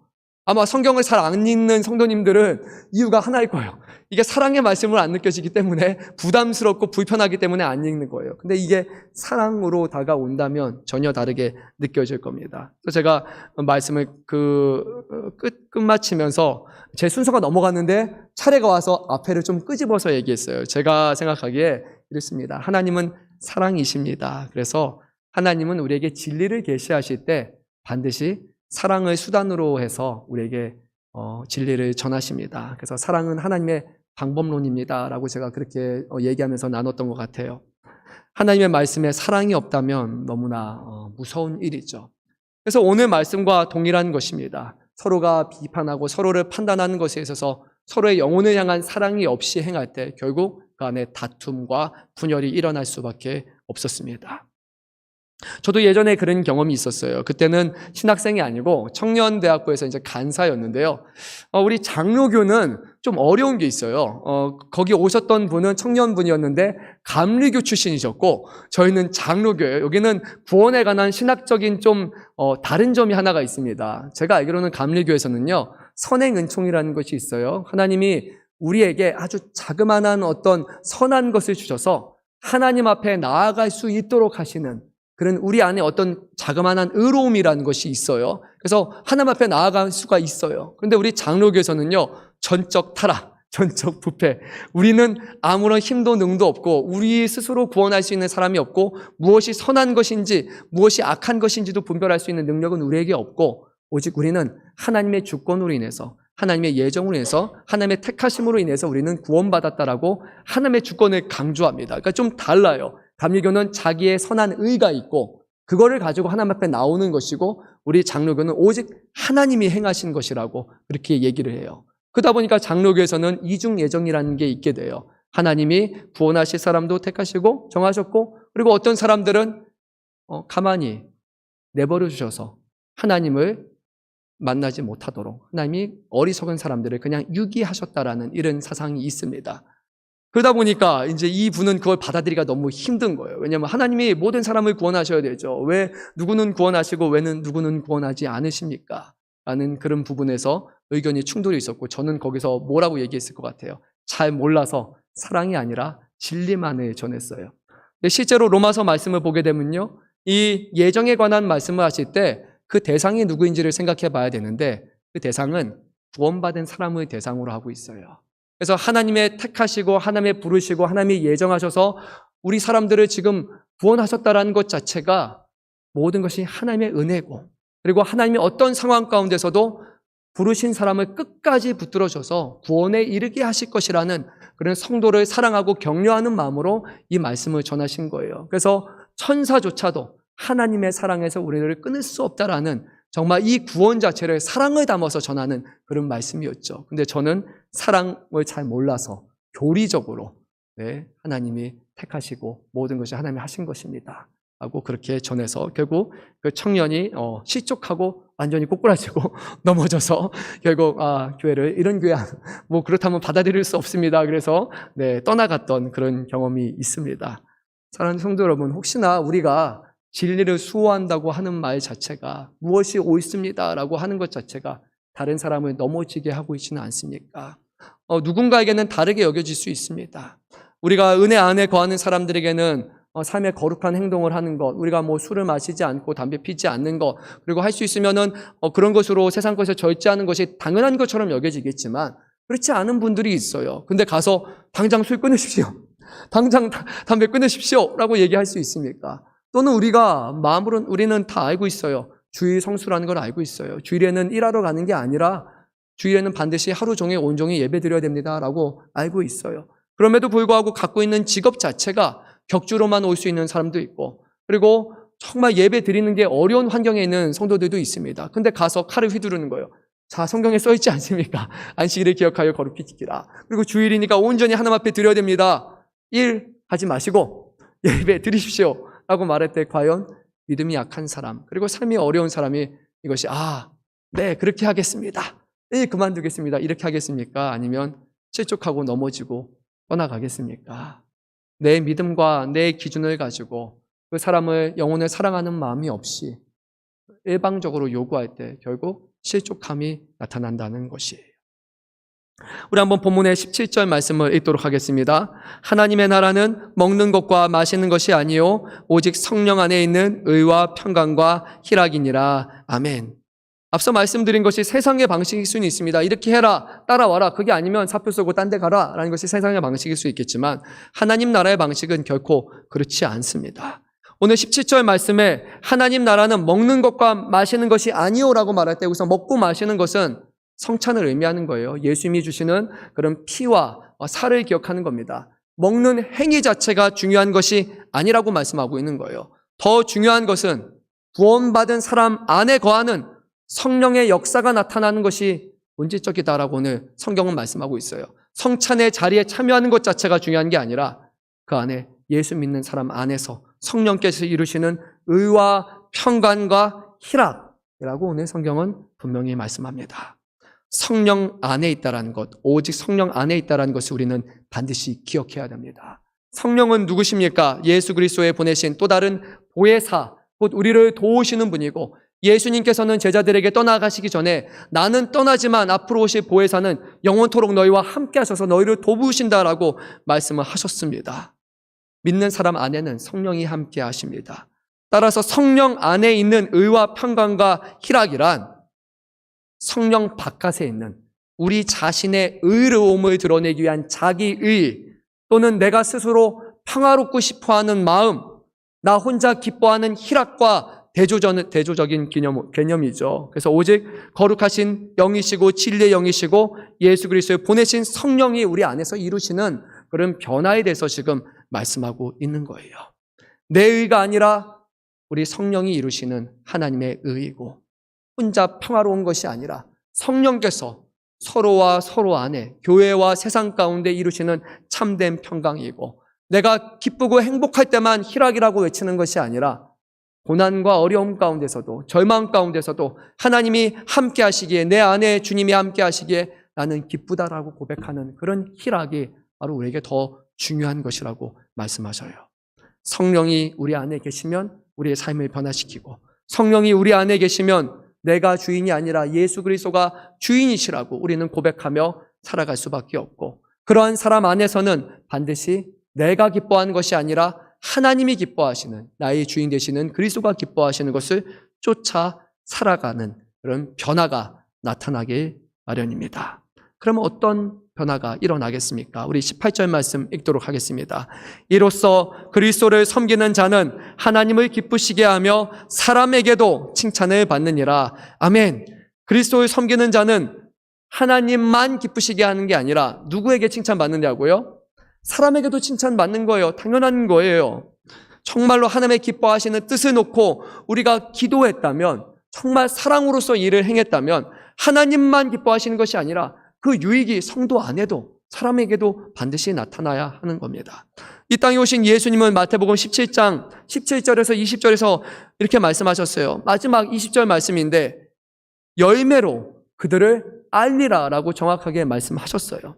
아마 성경을 잘 안 읽는 성도님들은 이유가 하나일 거예요. 이게 사랑의 말씀으로 안 느껴지기 때문에 부담스럽고 불편하기 때문에 안 읽는 거예요. 근데 이게 사랑으로 다가온다면 전혀 다르게 느껴질 겁니다. 그래서 제가 말씀을 끝마치면서 제 순서가 넘어갔는데 차례가 와서 앞에를 좀 끄집어서 얘기했어요. 제가 생각하기에 이렇습니다. 하나님은 사랑이십니다. 그래서 하나님은 우리에게 진리를 계시하실 때 반드시 사랑을 수단으로 해서 우리에게 진리를 전하십니다. 그래서 사랑은 하나님의 방법론입니다 라고 제가 그렇게 얘기하면서 나눴던 것 같아요. 하나님의 말씀에 사랑이 없다면 너무나 무서운 일이죠. 그래서 오늘 말씀과 동일한 것입니다. 서로가 비판하고 서로를 판단하는 것에 있어서 서로의 영혼을 향한 사랑이 없이 행할 때 결국 그 안에 다툼과 분열이 일어날 수밖에 없었습니다. 저도 예전에 그런 경험이 있었어요. 그때는 신학생이 아니고 청년대학교에서 이제 간사였는데요. 우리 장로교는 좀 어려운 게 있어요. 거기 오셨던 분은 청년분이었는데 감리교 출신이셨고 저희는 장로교예요. 여기는 구원에 관한 신학적인 좀 다른 점이 하나가 있습니다. 제가 알기로는 감리교에서는요, 선행은총이라는 것이 있어요. 하나님이 우리에게 아주 자그마한 어떤 선한 것을 주셔서 하나님 앞에 나아갈 수 있도록 하시는 그런 우리 안에 어떤 자그마한 의로움이라는 것이 있어요. 그래서 하나님 앞에 나아갈 수가 있어요. 그런데 우리 장로교에서는요, 전적 타락, 전적 부패. 우리는 아무런 힘도 능도 없고 우리 스스로 구원할 수 있는 사람이 없고 무엇이 선한 것인지 무엇이 악한 것인지도 분별할 수 있는 능력은 우리에게 없고 오직 우리는 하나님의 주권으로 인해서 하나님의 예정으로 인해서 하나님의 택하심으로 인해서 우리는 구원받았다라고 하나님의 주권을 강조합니다. 그러니까 좀 달라요. 감리교는 자기의 선한 의가 있고 그거를 가지고 하나님 앞에 나오는 것이고 우리 장로교는 오직 하나님이 행하신 것이라고 그렇게 얘기를 해요. 그러다 보니까 장로교에서는 이중예정이라는 게 있게 돼요. 하나님이 구원하실 사람도 택하시고 정하셨고 그리고 어떤 사람들은 가만히 내버려 주셔서 하나님을 만나지 못하도록 하나님이 어리석은 사람들을 그냥 유기하셨다라는 이런 사상이 있습니다. 그러다 보니까 이제 이 분은 그걸 받아들이기가 너무 힘든 거예요. 왜냐하면 하나님이 모든 사람을 구원하셔야 되죠. 왜 누구는 구원하시고 왜는 누구는 구원하지 않으십니까? 라는 그런 부분에서 의견이 충돌이 있었고 저는 거기서 뭐라고 얘기했을 것 같아요. 잘 몰라서 사랑이 아니라 진리만을 전했어요. 근데 실제로 로마서 말씀을 보게 되면요, 이 예정에 관한 말씀을 하실 때 그 대상이 누구인지를 생각해 봐야 되는데 그 대상은 구원받은 사람을 대상으로 하고 있어요. 그래서 하나님의 택하시고 하나님의 부르시고 하나님이 예정하셔서 우리 사람들을 지금 구원하셨다라는 것 자체가 모든 것이 하나님의 은혜고 그리고 하나님이 어떤 상황 가운데서도 부르신 사람을 끝까지 붙들어줘서 구원에 이르게 하실 것이라는 그런 성도를 사랑하고 격려하는 마음으로 이 말씀을 전하신 거예요. 그래서 천사조차도 하나님의 사랑에서 우리를 끊을 수 없다라는 정말 이 구원 자체를 사랑을 담아서 전하는 그런 말씀이었죠. 근데 저는 사랑을 잘 몰라서 교리적으로 하나님이 택하시고 모든 것이 하나님이 하신 것입니다 하고 그렇게 전해서 결국 그 청년이 실족하고 완전히 꼬꾸라지고 넘어져서 결국 교회를 이런 교회 뭐 그렇다면 받아들일 수 없습니다. 그래서 떠나갔던 그런 경험이 있습니다. 사랑하는 성도 여러분, 혹시나 우리가 진리를 수호한다고 하는 말 자체가 무엇이 옳습니다라고 하는 것 자체가 다른 사람을 넘어지게 하고 있지는 않습니까? 누군가에게는 다르게 여겨질 수 있습니다. 우리가 은혜 안에 거하는 사람들에게는 삶의 거룩한 행동을 하는 것, 우리가 술을 마시지 않고 담배 피지 않는 것, 그리고 할 수 있으면은 그런 것으로 세상 것에 절제하는 것이 당연한 것처럼 여겨지겠지만 그렇지 않은 분들이 있어요. 근데 가서 당장 술 끊으십시오. 당장 담배 끊으십시오. 라고 얘기할 수 있습니까? 또는 우리가 마음으로 우리는 다 알고 있어요. 주일 성수라는 걸 알고 있어요. 주일에는 일하러 가는 게 아니라 주일에는 반드시 하루 종일 온종일 예배 드려야 됩니다라고 알고 있어요. 그럼에도 불구하고 갖고 있는 직업 자체가 격주로만 올 수 있는 사람도 있고, 그리고 정말 예배 드리는 게 어려운 환경에 있는 성도들도 있습니다. 근데 가서 칼을 휘두르는 거예요. 자, 성경에 써 있지 않습니까? 안식일을 기억하여 거룩히 지키라. 그리고 주일이니까 온전히 하나님 앞에 드려야 됩니다. 일 하지 마시고 예배 드리십시오 라고 말할 때 과연 믿음이 약한 사람, 그리고 삶이 어려운 사람이 이것이 네, 그렇게 하겠습니다. 네, 그만두겠습니다. 이렇게 하겠습니까? 아니면 실족하고 넘어지고 떠나가겠습니까? 내 믿음과 내 기준을 가지고 그 사람을 영혼을 사랑하는 마음이 없이 일방적으로 요구할 때 결국 실족함이 나타난다는 것이에요. 우리 한번 본문의 17절 말씀을 읽도록 하겠습니다. 하나님의 나라는 먹는 것과 마시는 것이 아니요 오직 성령 안에 있는 의와 평강과 희락이니라. 아멘. 앞서 말씀드린 것이 세상의 방식일 수는 있습니다. 이렇게 해라, 따라와라, 그게 아니면 사표 쓰고 딴 데 가라 라는 것이 세상의 방식일 수 있겠지만 하나님 나라의 방식은 결코 그렇지 않습니다. 오늘 17절 말씀에 하나님 나라는 먹는 것과 마시는 것이 아니오라고 말할 때 여기서 먹고 마시는 것은 성찬을 의미하는 거예요. 예수님이 주시는 그런 피와 살을 기억하는 겁니다. 먹는 행위 자체가 중요한 것이 아니라고 말씀하고 있는 거예요. 더 중요한 것은 구원받은 사람 안에 거하는 성령의 역사가 나타나는 것이 본질적이다라고 오늘 성경은 말씀하고 있어요. 성찬의 자리에 참여하는 것 자체가 중요한 게 아니라 그 안에 예수 믿는 사람 안에서 성령께서 이루시는 의와 평강과 희락이라고 오늘 성경은 분명히 말씀합니다. 성령 안에 있다라는 것, 오직 성령 안에 있다라는 것을 우리는 반드시 기억해야 됩니다. 성령은 누구십니까? 예수 그리스도에 보내신 또 다른 보혜사, 곧 우리를 도우시는 분이고, 예수님께서는 제자들에게 떠나가시기 전에 나는 떠나지만 앞으로 오실 보혜사는 영원토록 너희와 함께 하셔서 너희를 도우신다라고 말씀을 하셨습니다. 믿는 사람 안에는 성령이 함께 하십니다. 따라서 성령 안에 있는 의와 평강과 희락이란 성령 바깥에 있는 우리 자신의 의로움을 드러내기 위한 자기의 또는 내가 스스로 평화롭고 싶어하는 마음, 나 혼자 기뻐하는 희락과 대조적인 개념이죠. 그래서 오직 거룩하신 영이시고 진리의 영이시고 예수 그리스도를 보내신 성령이 우리 안에서 이루시는 그런 변화에 대해서 지금 말씀하고 있는 거예요. 내 의가 아니라 우리 성령이 이루시는 하나님의 의이고, 혼자 평화로운 것이 아니라 성령께서 서로와 서로 안에 교회와 세상 가운데 이루시는 참된 평강이고, 내가 기쁘고 행복할 때만 희락이라고 외치는 것이 아니라 고난과 어려움 가운데서도 절망 가운데서도 하나님이 함께 하시기에, 내 안에 주님이 함께 하시기에 나는 기쁘다라고 고백하는 그런 희락이 바로 우리에게 더 중요한 것이라고 말씀하셔요. 성령이 우리 안에 계시면 우리의 삶을 변화시키고, 성령이 우리 안에 계시면 내가 주인이 아니라 예수 그리스도가 주인이시라고 우리는 고백하며 살아갈 수밖에 없고, 그러한 사람 안에서는 반드시 내가 기뻐하는 것이 아니라 하나님이 기뻐하시는, 나의 주인 되시는 그리스도가 기뻐하시는 것을 쫓아 살아가는 그런 변화가 나타나길 마련입니다. 그러면 어떤 변화가 일어나겠습니까? 우리 18절 말씀 읽도록 하겠습니다. 이로써 그리스도를 섬기는 자는 하나님을 기쁘시게 하며 사람에게도 칭찬을 받느니라. 아멘. 그리스도를 섬기는 자는 하나님만 기쁘시게 하는 게 아니라 누구에게 칭찬받느냐고요? 사람에게도 칭찬받는 거예요. 당연한 거예요. 정말로 하나님의 기뻐하시는 뜻을 놓고 우리가 기도했다면, 정말 사랑으로서 일을 행했다면 하나님만 기뻐하시는 것이 아니라 그 유익이 성도 안에도 사람에게도 반드시 나타나야 하는 겁니다. 이 땅에 오신 예수님은 마태복음 17장 17절에서 20절에서 이렇게 말씀하셨어요. 마지막 20절 말씀인데 열매로 그들을 알리라라고 정확하게 말씀하셨어요.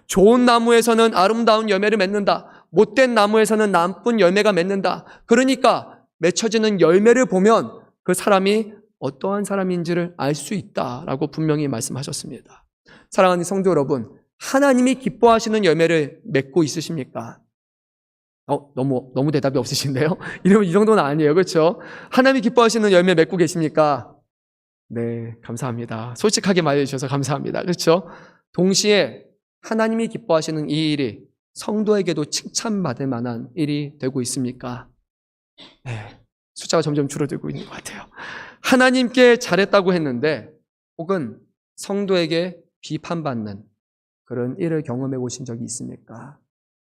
좋은 나무에서는 아름다운 열매를 맺는다. 못된 나무에서는 나쁜 열매가 맺는다. 그러니까 맺혀지는 열매를 보면 그 사람이 어떠한 사람인지를 알 수 있다라고 분명히 말씀하셨습니다. 사랑하는 성도 여러분, 하나님이 기뻐하시는 열매를 맺고 있으십니까? 너무 대답이 없으신데요? 이러면 이 정도는 아니에요. 그렇죠? 하나님이 기뻐하시는 열매 맺고 계십니까? 네, 감사합니다. 솔직하게 말해주셔서 감사합니다. 그렇죠? 동시에 하나님이 기뻐하시는 이 일이 성도에게도 칭찬받을 만한 일이 되고 있습니까? 네, 숫자가 점점 줄어들고 있는 것 같아요. 하나님께 잘했다고 했는데 혹은 성도에게 비판받는 그런 일을 경험해 보신 적이 있습니까?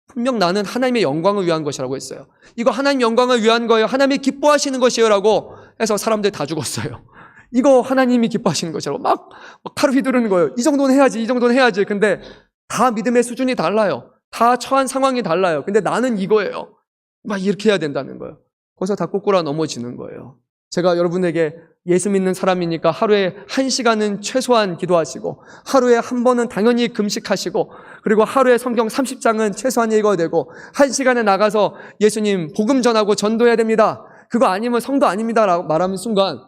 분명 나는 하나님의 영광을 위한 것이라고 했어요. 이거 하나님 영광을 위한 거예요. 하나님이 기뻐하시는 것이에요 라고 해서 사람들 다 죽었어요. 이거 하나님이 기뻐하시는 것이라고 막 칼을 휘두르는 거예요. 이 정도는 해야지, 이 정도는 해야지. 근데 다 믿음의 수준이 달라요. 다 처한 상황이 달라요. 근데 나는 이거예요. 막 이렇게 해야 된다는 거예요. 거기서 다 꼬꾸라 넘어지는 거예요. 제가 여러분에게 예수 믿는 사람이니까 하루에 1시간은 최소한 기도하시고 하루에 한 번은 당연히 금식하시고 그리고 하루에 성경 30장은 최소한 읽어야 되고 1시간에 나가서 예수님 복음 전하고 전도해야 됩니다. 그거 아니면 성도 아닙니다 라고 말하는 순간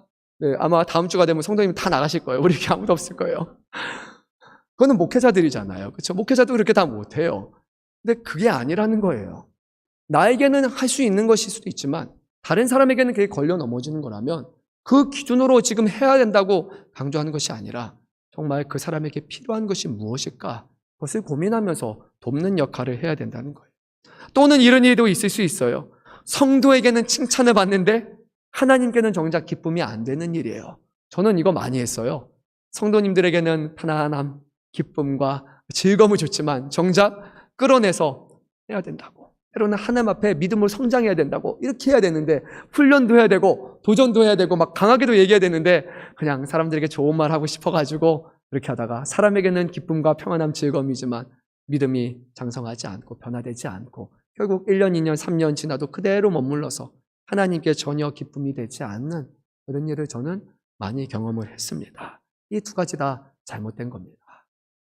아마 다음 주가 되면 성도님 다 나가실 거예요. 우리 이렇게 아무도 없을 거예요. 그거는 목회자들이잖아요. 그렇죠? 목회자도 그렇게 다 못해요. 근데 그게 아니라는 거예요. 나에게는 할 수 있는 것일 수도 있지만 다른 사람에게는 그게 걸려 넘어지는 거라면 그 기준으로 지금 해야 된다고 강조하는 것이 아니라 정말 그 사람에게 필요한 것이 무엇일까? 그것을 고민하면서 돕는 역할을 해야 된다는 거예요. 또는 이런 일도 있을 수 있어요. 성도에게는 칭찬을 받는데 하나님께는 정작 기쁨이 안 되는 일이에요. 저는 이거 많이 했어요. 성도님들에게는 편안함, 기쁨과 즐거움을 줬지만 정작 끌어내서 해야 된다고. 때로는 하나님 앞에 믿음으로 성장해야 된다고. 이렇게 해야 되는데 훈련도 해야 되고 도전도 해야 되고 막 강하게도 얘기해야 되는데 그냥 사람들에게 좋은 말 하고 싶어가지고 이렇게 하다가 사람에게는 기쁨과 평안함, 즐거움이지만 믿음이 장성하지 않고 변화되지 않고 결국 1년, 2년, 3년 지나도 그대로 머물러서 하나님께 전혀 기쁨이 되지 않는 그런 일을 저는 많이 경험을 했습니다. 이 두 가지 다 잘못된 겁니다.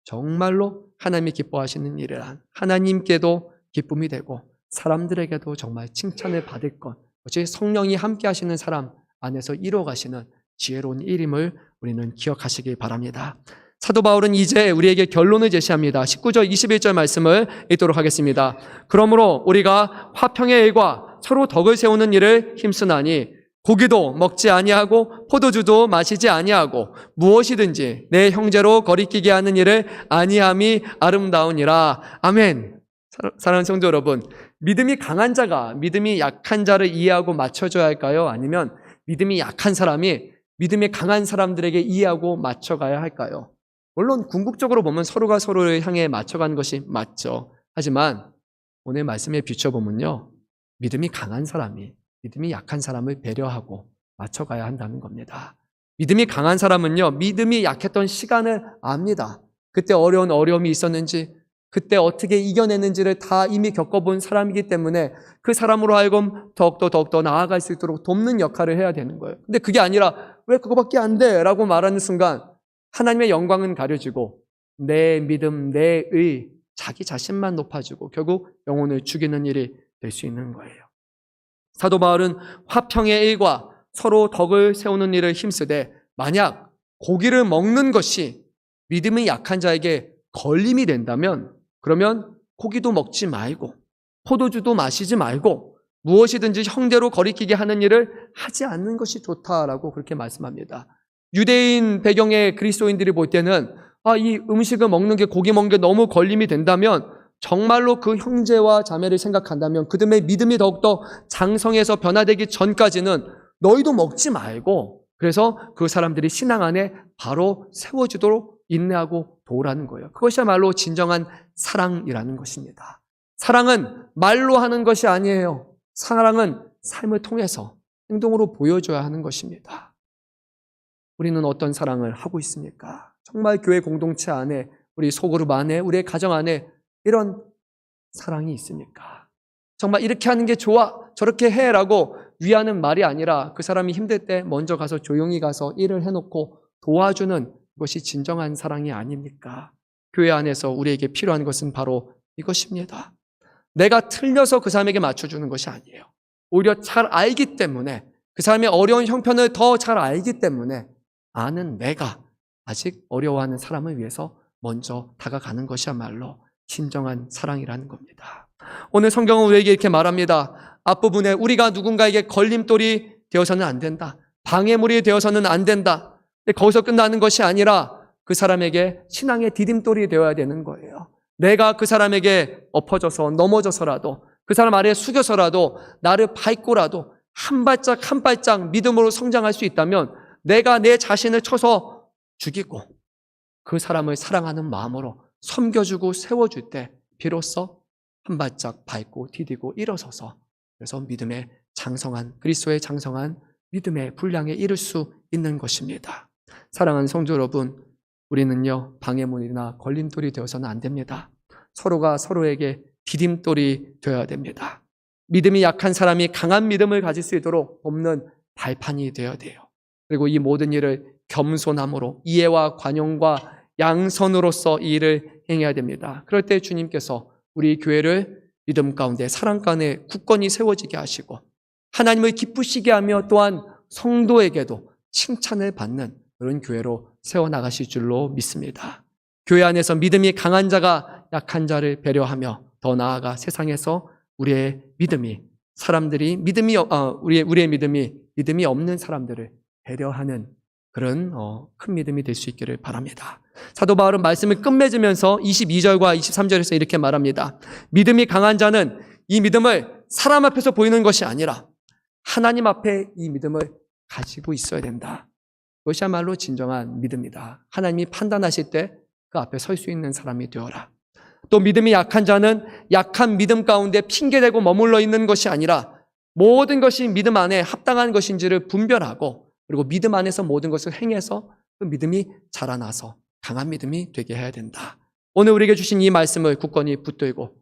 정말로 하나님이 기뻐하시는 일이란 하나님께도 기쁨이 되고 사람들에게도 정말 칭찬을 받을 것, 어찌 성령이 함께 하시는 사람 안에서 이루어가시는 지혜로운 일임을 우리는 기억하시기 바랍니다. 사도 바울은 이제 우리에게 결론을 제시합니다. 19절, 21절 말씀을 읽도록 하겠습니다. 그러므로 우리가 화평의 일과 서로 덕을 세우는 일을 힘쓰나니 고기도 먹지 아니하고 포도주도 마시지 아니하고 무엇이든지 내 형제로 거리끼게 하는 일을 아니함이 아름다우니라. 아멘. 사랑하는 성도 여러분, 믿음이 강한 자가 믿음이 약한 자를 이해하고 맞춰줘야 할까요? 아니면 믿음이 약한 사람이 믿음이 강한 사람들에게 이해하고 맞춰가야 할까요? 물론 궁극적으로 보면 서로가 서로를 향해 맞춰가는 것이 맞죠. 하지만 오늘 말씀에 비춰보면요, 믿음이 강한 사람이 믿음이 약한 사람을 배려하고 맞춰가야 한다는 겁니다. 믿음이 강한 사람은요, 믿음이 약했던 시간을 압니다. 그때 어려움이 있었는지, 그때 어떻게 이겨내는지를 다 이미 겪어본 사람이기 때문에 그 사람으로 하여금 더욱더 나아갈 수 있도록 돕는 역할을 해야 되는 거예요. 근데 그게 아니라 왜 그거밖에 안 돼? 라고 말하는 순간 하나님의 영광은 가려지고 내 믿음, 내 의, 자기 자신만 높아지고 결국 영혼을 죽이는 일이 될 수 있는 거예요. 사도 바울은 화평의 일과 서로 덕을 세우는 일을 힘쓰되 만약 고기를 먹는 것이 믿음이 약한 자에게 걸림이 된다면 그러면 고기도 먹지 말고 포도주도 마시지 말고 무엇이든지 형제로 거리끼게 하는 일을 하지 않는 것이 좋다라고 그렇게 말씀합니다. 유대인 배경의 그리스도인들이 볼 때는 이 음식을 먹는 게 고기 먹는 게 너무 걸림이 된다면 정말로 그 형제와 자매를 생각한다면 그들의 믿음이 더욱더 장성해서 변화되기 전까지는 너희도 먹지 말고 그래서 그 사람들이 신앙 안에 바로 세워지도록 인내하고 도우라는 거예요. 그것이야말로 진정한 사랑이라는 것입니다. 사랑은 말로 하는 것이 아니에요. 사랑은 삶을 통해서 행동으로 보여줘야 하는 것입니다. 우리는 어떤 사랑을 하고 있습니까? 정말 교회 공동체 안에, 우리 소그룹 안에, 우리의 가정 안에 이런 사랑이 있습니까? 정말 이렇게 하는 게 좋아, 저렇게 해라고 위하는 말이 아니라 그 사람이 힘들 때 먼저 가서 조용히 가서 일을 해놓고 도와주는 것이 진정한 사랑이 아닙니까? 교회 안에서 우리에게 필요한 것은 바로 이것입니다. 내가 틀려서 그 사람에게 맞춰주는 것이 아니에요. 오히려 잘 알기 때문에 그 사람의 어려운 형편을 더 잘 알기 때문에 아는 내가 아직 어려워하는 사람을 위해서 먼저 다가가는 것이야말로 진정한 사랑이라는 겁니다. 오늘 성경은 우리에게 이렇게 말합니다. 앞부분에 우리가 누군가에게 걸림돌이 되어서는 안 된다. 방해물이 되어서는 안 된다. 거기서 끝나는 것이 아니라 그 사람에게 신앙의 디딤돌이 되어야 되는 거예요. 내가 그 사람에게 엎어져서 넘어져서라도 그 사람 아래에 숙여서라도 나를 밟고라도 한 발짝 한 발짝 믿음으로 성장할 수 있다면 내가 내 자신을 쳐서 죽이고 그 사람을 사랑하는 마음으로 섬겨주고 세워줄 때 비로소 한 발짝 밟고 디디고 일어서서 그래서 믿음의 장성한 그리스도의 장성한 믿음의 분량에 이를 수 있는 것입니다. 사랑하는 성도 여러분, 우리는요 방해물이나 걸림돌이 되어서는 안 됩니다. 서로가 서로에게 디딤돌이 되어야 됩니다. 믿음이 약한 사람이 강한 믿음을 가질 수 있도록 돕는 발판이 되어야 돼요. 그리고 이 모든 일을 겸손함으로 이해와 관용과 양선으로서 이 일을 행해야 됩니다. 그럴 때 주님께서 우리 교회를 믿음 가운데 사랑 가운데 굳건히 세워지게 하시고 하나님을 기쁘시게 하며 또한 성도에게도 칭찬을 받는 그런 교회로 세워나가실 줄로 믿습니다. 교회 안에서 믿음이 강한 자가 약한 자를 배려하며 더 나아가 세상에서 우리의 믿음이 사람들이 우리의 믿음이 없는 사람들을 배려하는 그런 큰 믿음이 될 수 있기를 바랍니다. 사도 바울은 말씀을 끝맺으면서 22절과 23절에서 이렇게 말합니다. 믿음이 강한 자는 이 믿음을 사람 앞에서 보이는 것이 아니라 하나님 앞에 이 믿음을 가지고 있어야 된다. 그것이야말로 진정한 믿음이다. 하나님이 판단하실 때 그 앞에 설 수 있는 사람이 되어라. 또 믿음이 약한 자는 약한 믿음 가운데 핑계대고 머물러 있는 것이 아니라 모든 것이 믿음 안에 합당한 것인지를 분별하고 그리고 믿음 안에서 모든 것을 행해서 그 믿음이 자라나서 강한 믿음이 되게 해야 된다. 오늘 우리에게 주신 이 말씀을 굳건히 붙들고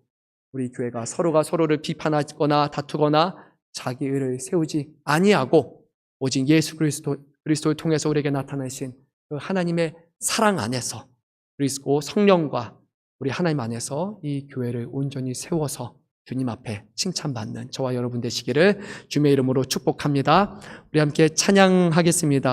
우리 교회가 서로가 서로를 비판하거나 다투거나 자기 의를 세우지 아니하고 오직 예수 그리스도를 통해서 우리에게 나타내신 그 하나님의 사랑 안에서 그리고 성령과 우리 하나님 안에서 이 교회를 온전히 세워서 주님 앞에 칭찬받는 저와 여러분 되시기를 주님의 이름으로 축복합니다. 우리 함께 찬양하겠습니다.